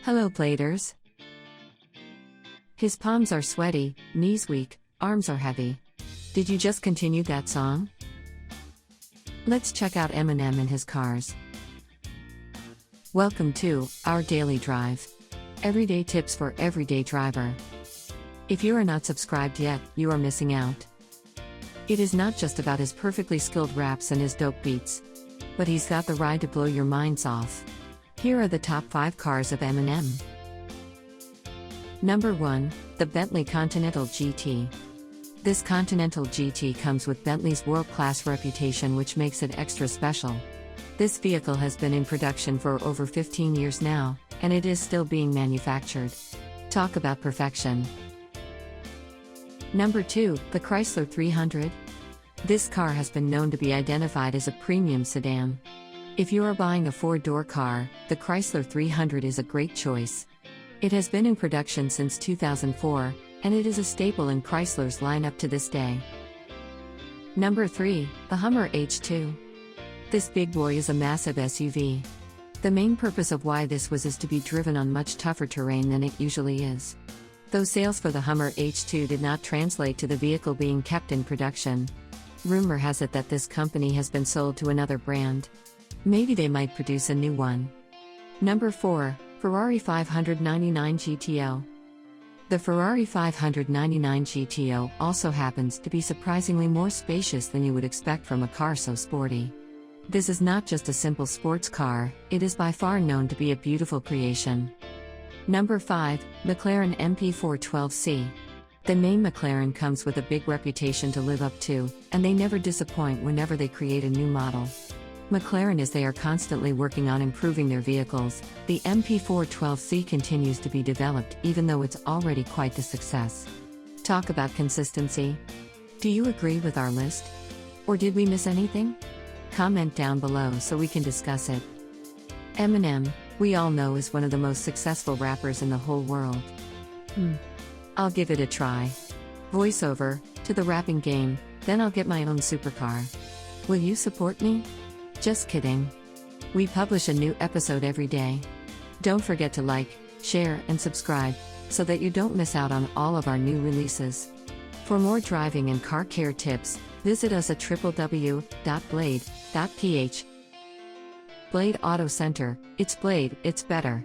Hello Bladers. His palms are sweaty, knees weak, arms are heavy. Did you just continue that song? Let's check out Eminem and his cars. Welcome to Our Daily Drive. Everyday tips for everyday driver. If you are not subscribed yet, you are missing out. It is not just about his perfectly skilled raps and his dope beats, but he's got the ride to blow your minds off. Here are the top 5 cars of Eminem. Number 1, the Bentley Continental GT. This Continental GT comes with Bentley's world-class reputation, which makes it extra special. This vehicle has been in production for over 15 years now, and it is still being manufactured. Talk about perfection. Number 2, the Chrysler 300. This car has been known to be identified as a premium sedan. If you are buying a 4-door car, the Chrysler 300 is a great choice. It has been in production since 2004, and it is a staple in Chrysler's lineup to this day. Number 3, the Hummer H2. This big boy is a massive SUV. The main purpose of why this was is to be driven on much tougher terrain than it usually is. Though sales for the Hummer H2 did not translate to the vehicle being kept in production. Rumor has it that this company has been sold to another brand. Maybe they might produce a new one. Number 4, Ferrari 599 GTO. The Ferrari 599 GTO also happens to be surprisingly more spacious than you would expect from a car so sporty. This is not just a simple sports car, it is by far known to be a beautiful creation. Number 5, McLaren MP412C. The name McLaren comes with a big reputation to live up to, and they never disappoint whenever they create a new model. McLaren, as they are constantly working on improving their vehicles, the MP412C continues to be developed even though it's already quite the success. Talk about consistency. Do you agree with our list? Or did we miss anything? Comment down below so we can discuss it. Eminem, we all know, is one of the most successful rappers in the whole world. I'll give it a try. Voiceover, to the rapping game, then I'll get my own supercar. Will you support me? Just kidding. We publish a new episode every day. Don't forget to like, share, and subscribe, so that you don't miss out on all of our new releases. For more driving and car care tips, visit us at www.blade.ph. Blade Auto Center, it's Blade, it's better.